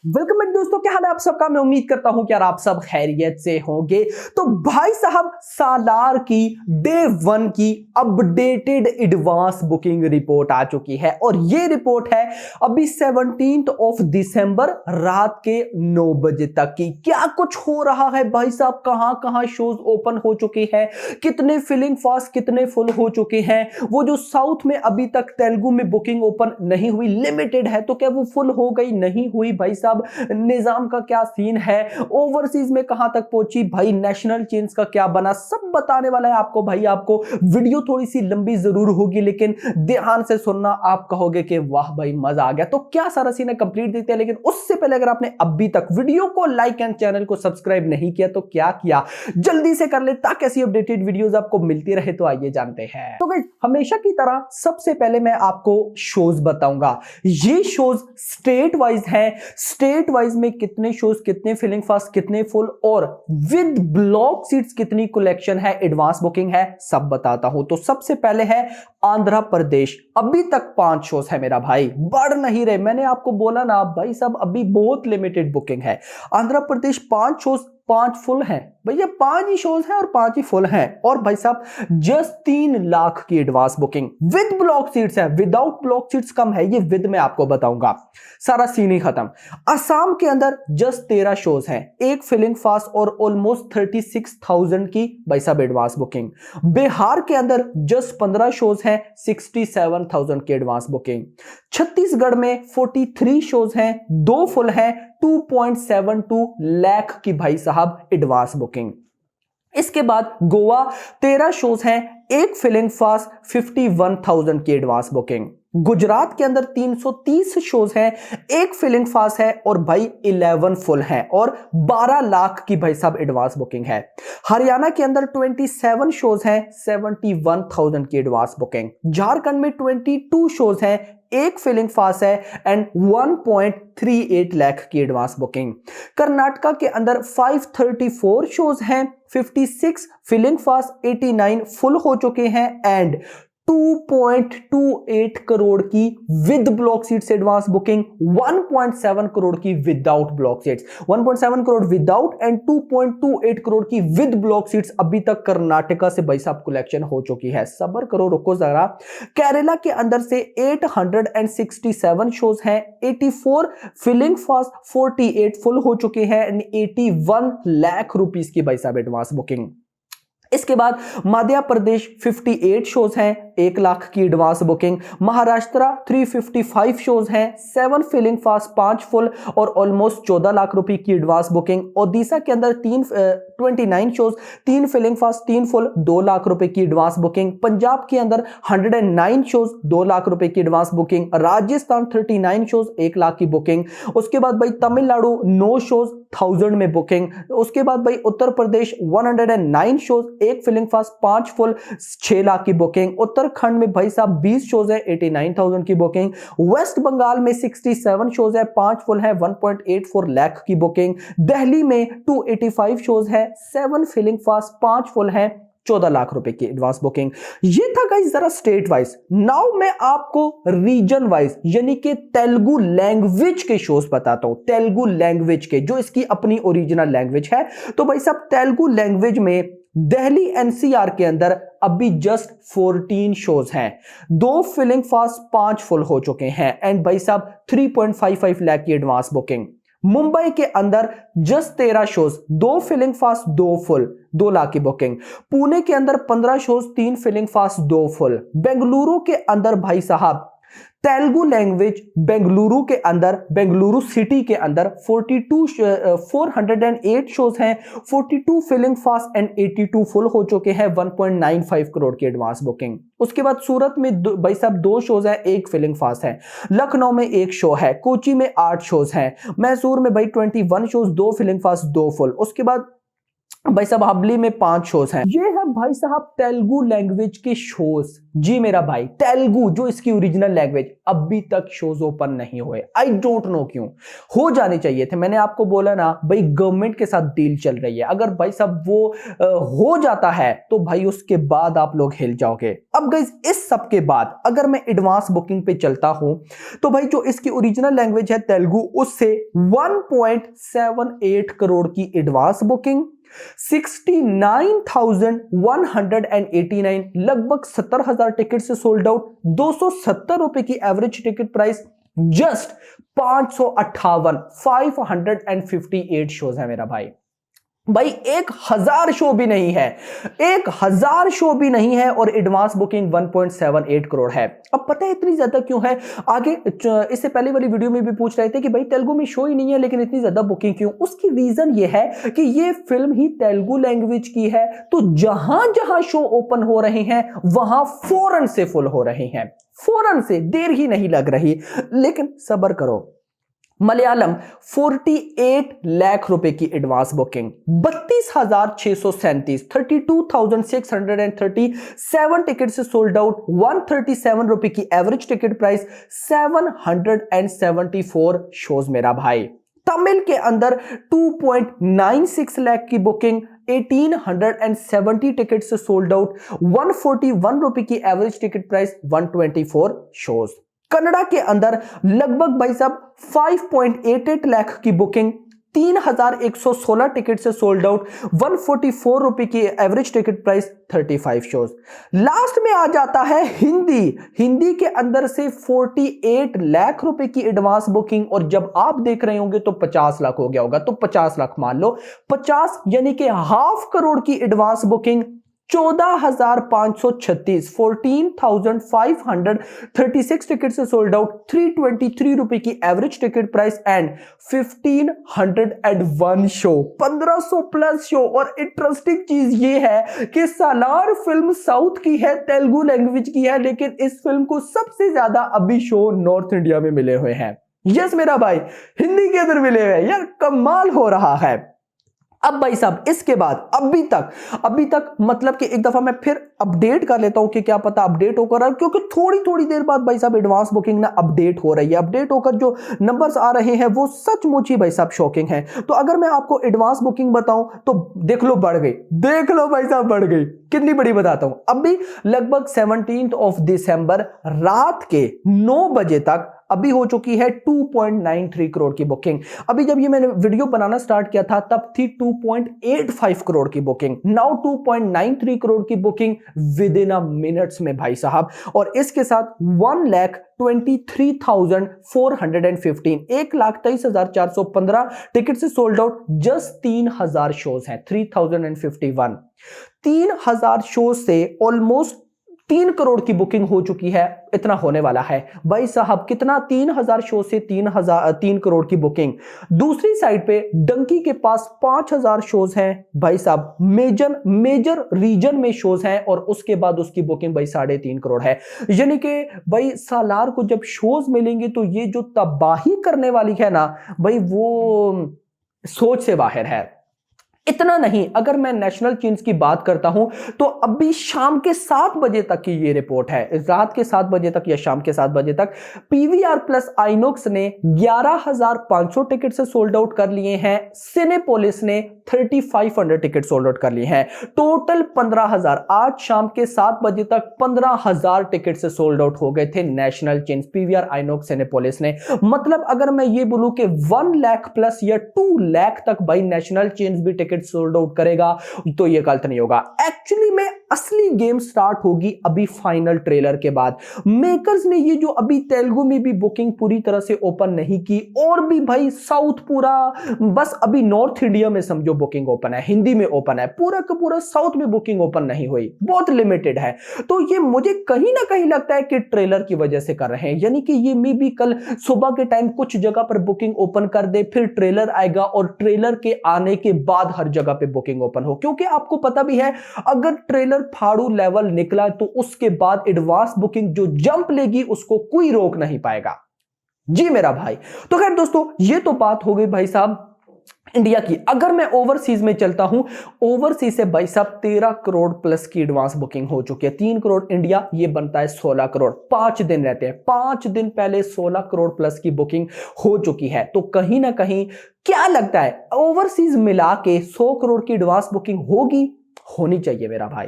Welcome back दोस्तों, क्या हाल है आप सबका। मैं उम्मीद करता हूं कि यार आप सब खैरियत से होंगे। तो भाई साहब, सालार की डे 1 की अपडेटेड एडवांस बुकिंग रिपोर्ट आ चुकी है और ये रिपोर्ट है अभी 17 ऑफ दिसंबर रात के 9 बजे तक की। क्या कुछ हो रहा है भाई साहब, कहां कहां शोज ओपन हो चुके हैं, कितने फिलिंग फास्ट कितने फुल हो चुके हैं। वो जो साउथ में अभी तक तेलुगु में बुकिंग ओपन नहीं हुई, लिमिटेड है, तो क्या वो फुल हो गई, नहीं हुई भाई साहब। निजाम का क्या सीन है, ओवरसीज में कहां तक पहुंची भाई, नेशनल चेंज का क्या बना, सब बताने वाला है आपको भाई। आपको वीडियो थोड़ी सी लंबी जरूर होगी लेकिन ध्यान से सुनना, आप कहोगे कि वाह भाई मजा आ गया। तो क्या सारा सीन है कंप्लीट देखते हैं, लेकिन उससे पहले अगर आपने अभी तक वीडियो को लाइक एंड चैनल को सब्सक्राइब नहीं किया तो क्या किया, जल्दी से कर ले ताकि ऐसी अपडेटेड वीडियोस आपको मिलती रहे। तो आइए जानते हैं। तो गाइस, हमेशा की तरह सबसे पहले मैं आपको शोज बताऊंगा। ये शोज स्टेट वाइज है, स्टेट वाइज में कितने शोज, कितने फिलिंग फास्ट, कितने फुल और विद ब्लॉक सीट्स कितनी कलेक्शन है, एडवांस बुकिंग है, सब बताता हूं। तो सबसे पहले है आंध्र प्रदेश। अभी तक 5 शोज है मेरा भाई, बढ़ नहीं रहे। मैंने आपको बोला ना भाई साहब, अभी बहुत लिमिटेड बुकिंग है। आंध्र प्रदेश 5 शोज, 5 फुल हैं भैया, 5 ही शोज हैं और 5 ही फुल हैं। और भाई साहब जस्ट 3 लाख की advance booking with block seats है, विदाउट ब्लॉक सीट्स कम है, ये विद में आपको बताऊंगा। सारा सीन ही खत्म। असम के अंदर जस्ट 13 शोज हैं, एक फिलिंग फास्ट और ऑलमोस्ट 36,000 की भाई साहब एडवांस बुकिंग। बिहार के अंदर जस्ट 15 शोज हैं, 67,000 की एडवांस बुकिंग। छत्तीसगढ़ में 43 शोज हैं, 2 फुल हैं, 2.72 लाख की भाई साहब एडवांस बुकिंग। इसके बाद गोवा 13 शोज हैं, एक फिलिंग फास्ट, 51,000 की एडवांस बुकिंग। गुजरात के अंदर 330 शोज हैं, एक फिलिंग फास्ट है और भाई 11 फुल हैं और 12 लाख की भाई साहब एडवांस बुकिंग है। हरियाणा के अंदर 27 शोज हैं, 71,000 की एडवांस बुकिंग। झारखंड में 22 शोज हैं, एक फिलिंग फास्ट है एंड 1.38 लाख की एडवांस बुकिंग। कर्नाटका के अंदर 534 शोज हैं, 56 फिलिंग फास्ट, 89 फुल हो चुके हैं एंड 2.28 करोड़ की with block seats advance booking, 1.7 crore की without block seats, 1.7 crore without and 2.28 crore की विद ब्लॉक सीट्स अभी तक कर्नाटका से भाई साहब कलेक्शन हो चुकी है। सबर करो, रुको जरा। केरला के अंदर से 867 शोज हैं, 84 फिलिंग फास्ट, 48 फुल हो चुके हैं एंड 81 लाख रुपीस की भाई साहब एडवांस बुकिंग। इसके बाद मध्य प्रदेश 58 शोज हैं, 1 लाख की एडवांस बुकिंग। महाराष्ट्र 355 शोज हैं, 7 फिलिंग फास्ट, 5 फुल और ऑलमोस्ट 14 लाख रुपए की एडवांस बुकिंग। ओडिशा के अंदर 29 shows, 3 filling fast, 3 full, 2 lakh रुपए की एडवांस बुकिंग। पंजाब के अंदर 109 शोज, 2 लाख रुपए की advance booking. Rajasthan 39 shows, 1 lakh की बुकिंग। उसके बाद भाई तमिलनाडु 9 शोज, 1000 में बुकिंग। उसके बाद भाई Uttar Pradesh 109 shows, 1 filling fast, 5 full, 6 lakh की बुकिंग। उत्तराखंड में भाई साहब 20 शोज है, 89,000 की बुकिंग। वेस्ट बंगाल में 67 शोज है, 5 फुल है, 1.84 लाख की बुकिंग। दिल्ली में 285 शोज है, 7 फिलिंग फास्ट, 5 फुल है, 14 लाख रुपए की एडवांस बुकिंग। ये था गाइस जरा स्टेट वाइज। नाउ मैं आपको रीजन वाइज यानी कि तेलुगु लैंग्वेज के शोज बताता हूं, तेलुगु लैंग्वेज के, जो इसकी अपनी ओरिजिनल लैंग्वेज है। तो भाई साहब तेलुगु लैंग्वेज में दिल्ली एनसीआर के अंदर अभी जस्ट 14 शोज हैं, 2 फिलिंग फास्ट, 5 फुल हो चुके हैं एंड भाई साहब 3.55 लाख की एडवांस बुकिंग। मुंबई के अंदर just 13 shows, 2 filling fast, 2 full, 2 lakh की बुकिंग। पुणे के अंदर 15 shows, 3 filling fast, 2 full. Bengaluru के अंदर भाई साहब तेलुगु लैंग्वेज, बेंगलुरु के अंदर, बेंगलुरु सिटी के अंदर 408 शोज हैं, 42 फिलिंग फास्ट एंड 82 फुल हो चुके हैं, 1.95 करोड़ की एडवांस बुकिंग। उसके बाद सूरत में भाई साहब 2 शोज है, 1 फिलिंग फास्ट है। लखनऊ में 1 शो है, कोची में 8 शोज हैं, मैसूर में भाई 21 शोज, 2 फिलिंग फास्ट, 2 फुल। उसके बाद भाई साहब हबली में 5 शोज हैं। ये है भाई साहब तेलुगु लैंग्वेज के शोज। जी मेरा भाई, तेलुगु जो इसकी ओरिजिनल लैंग्वेज, अभी तक शोज ओपन नहीं हुए। आई डोंट नो क्यों। हो जाने चाहिए थे। मैंने आपको बोला ना भाई, गवर्नमेंट के साथ डील चल रही है। अगर भाई साहब वो हो जाता है तो भाई उसके बाद आप लोग हिल जाओगे। अब गाइस इस सब के बाद अगर मैं एडवांस बुकिंग पे चलता हूं तो भाई जो इसकी ओरिजिनल लैंग्वेज है तेलुगु, उससे 1.78 करोड़ की एडवांस बुकिंग, 69,189, लगभग 70,000 टिकट से सोल्ड आउट, 270 रुपए की average ticket price, just 558 shows है मेरा भाई। भाई 1,000 शो भी नहीं है, 1,000 शो भी नहीं है और एडवांस बुकिंग 1.78 करोड़ है। अब पता है इतनी ज्यादा क्यों है? आगे इससे पहले वाली वीडियो में भी पूछ रहे थे कि भाई तेलुगु में शो ही नहीं है लेकिन इतनी ज्यादा बुकिंग क्यों? उसकी रीजन ये है कि ये फिल्म ही तेलुगु लैंग्वेज की है, तो जहां जहां शो ओपन हो रहे हैं वहां फौरन से फुल हो रहे हैं, फौरन से, देर ही नहीं लग रही। लेकिन सब्र करो। मलयालम 48 लाख रुपए की एडवांस बुकिंग, 32,637, 32,637 टिकट से सोल्ड आउट, 137 रुपए की एवरेज टिकट प्राइस, 774 शोज मेरा भाई। तमिल के अंदर 2.96 लाख की बुकिंग, 1870 टिकट से सोल्ड आउट, 141 रुपए की average ticket price, 124 shows. Kannada के अंदर लगभग भाई साहब 5.88 लाख की बुकिंग, 3,116 टिकट से सोल्ड आउट, 144 रुपए की average ticket price, 35 shows. Last में आ जाता है हिंदी। हिंदी के अंदर से 48 लाख रुपए की एडवांस बुकिंग, और जब आप देख रहे होंगे तो 50 लाख हो गया होगा, तो 50 लाख मान लो, 50 यानी कि ½ करोड़ की एडवांस बुकिंग, 14,536, 14,536 टिकट से सोल्ड आउट, 323 रुपए की average ticket price and 1,501 show, 1500 plus show. और इंटरेस्टिंग चीज ये है कि सालार फिल्म साउथ की है, तेलुगु लैंग्वेज की है, लेकिन इस फिल्म को सबसे ज्यादा अभी शो नॉर्थ इंडिया में मिले हुए हैं। यस मेरा भाई, हिंदी के अंदर मिले हुए हैं यार, कमाल हो रहा है। अब भाई साहब इसके बाद अभी तक मतलब कि एक दफा मैं फिर अपडेट कर लेता हूं कि क्या पता अपडेट होकर, क्योंकि थोड़ी देर बाद भाई साहब एडवांस बुकिंग ना अपडेट हो रही है। अपडेट होकर जो नंबर्स आ रहे हैं वो सचमुच ही भाई साहब शॉकिंग है। तो अगर मैं आपको एडवांस बुकिंग बताऊं तो देख लो बढ़ गई, देख लो भाई साहब बढ़ गई, कितनी बड़ी बताता हूं। अभी लगभग 17 दिसंबर रात के 9 बजे तक अभी हो चुकी है 2.93 करोड़ की बुकिंग। अभी जब ये मैंने वीडियो बनाना स्टार्ट किया था तब थी 2.85 करोड़ की बुकिंग, नाउ 2.93 करोड़ की booking with in a minutes में भाई साहब। और इसके साथ 1,23,415, 1,23,415 टिकट से सोल्ड आउट, जस्ट 3,000 शोज हैं, 3,051, 3,000 शोज से ऑलमोस्ट 3 करोड़ की बुकिंग हो चुकी है। इतना होने वाला है भाई साहब, कितना? 3,000 शो से 3 करोड़ की बुकिंग। दूसरी साइड पे डंकी के पास 5,000 शोज हैं भाई साहब, मेजर रीजन में शोज हैं, और उसके बाद उसकी बुकिंग भाई 3.5 करोड़ है। यानी कि भाई सालार को जब शोज मिलेंगे तो ये जो तबाही करने वाली है ना भाई, वो सोच से बाहर है। इतना नहीं, अगर मैं नेशनल चेन्स की बात करता हूं तो अभी शाम के 7 बजे तक की ये रिपोर्ट है, रात के 7 बजे तक या शाम के 7 बजे तक पीवीआर प्लस आइनॉक्स ने 11,500 टिकट से सोल्ड आउट कर लिए हैं, सिनेपोलिस ने 3,500 टिकट सोल्ड आउट कर लिए हैं, टोटल 15,000। आज शाम के 7 बजे तक 15,000 टिकट से सोल्ड आउट हो गए थे national chains, PVR, INOX, Cinepolis ने। मतलब अगर मैं ये बोलूं कि 1 लाख प्लस या 2 लाख तक भाई नेशनल चेन्स भी टिकट सोल्ड आउट करेगा तो ये गलत नहीं होगा। एक्चुअली में असली गेम स्टार्ट होगी अभी फाइनल ट्रेलर के बाद। मेकर्स ने ये जो अभी तेलुगु में भी बुकिंग पूरी तरह से ओपन नहीं की, और भी भाई साउथ पूरा, बस अभी नॉर्थ इंडिया में समझो बुकिंग ओपन है, हिंदी में ओपन है, पूरा का पूरा साउथ में बुकिंग ओपन नहीं हुई, बहुत लिमिटेड है। तो ये मुझे कहीं ना कहीं लगता है कि ट्रेलर की वजह से कर रहे हैं, यानी कि ये मे भी कल सुबह के टाइम कुछ जगह पर बुकिंग ओपन कर दे, फिर ट्रेलर आएगा और ट्रेलर के आने के बाद हर जगह पे बुकिंग ओपन हो। क्योंकि आपको पता भी है अगर ट्रेलर फाड़ू लेवल निकला तो उसके बाद एडवांस बुकिंग जो जंप लेगी उसको कोई रोक नहीं पाएगा। जी मेरा भाई। तो खैर दोस्तों, ये तो बात हो गई भाई साहब इंडिया की। अगर मैं ओवरसीज में चलता हूं, ओवरसीज से भाई साहब 13 करोड़ प्लस की एडवांस बुकिंग हो चुकी है। 3 करोड़ इंडिया, ये बनता है 16 करोड़। 5 दिन रहते हैं, 5 दिन पहले 16 करोड़ प्लस की बुकिंग हो चुकी है। तो कहीं ना कहीं क्या लगता है, ओवरसीज मिला के 100 करोड़ की एडवांस बुकिंग होनी चाहिए मेरा भाई।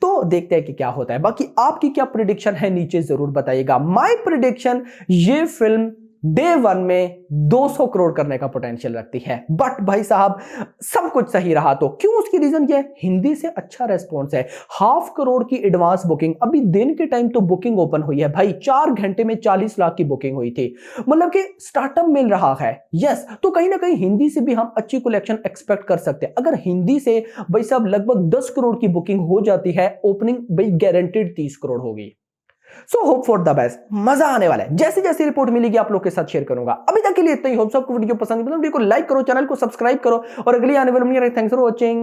तो देखते हैं कि क्या होता है। बाकी आपकी क्या प्रिडिक्शन है नीचे जरूर बताइएगा। माय प्रिडिक्शन, ये फिल्म डे 1 में 200 करोड़ करने का पोटेंशियल रखती है। बट भाई साहब सब कुछ सही रहा तो क्यों, उसकी रीजन ये है, हिंदी से अच्छा रेस्पॉन्स है। 0.5 करोड़ की एडवांस बुकिंग, अभी दिन के टाइम तो बुकिंग ओपन हुई है भाई, 4 घंटे में 40 लाख की बुकिंग हुई थी। मतलब कि स्टार्टअप मिल रहा है। यस, तो कहीं ना कहीं हिंदी से भी हम अच्छी कलेक्शन एक्सपेक्ट कर सकते हैं। अगर हिंदी से भाई साहब लगभग 10 करोड़ की बुकिंग हो जाती है, ओपनिंग भाई गारंटेड 30 करोड़ होगी। So hope for the best, मजा आने वाला है। जैसे जैसे रिपोर्ट मिलेगी आप लोग के साथ शेयर करूंगा। अभी तक के लिए इतना ही। होप सबको वीडियो पसंद है, वीडियो को लाइक करो, चैनल को सब्सक्राइब करो और अगली आने वाली वीडियो। Thanks for watching.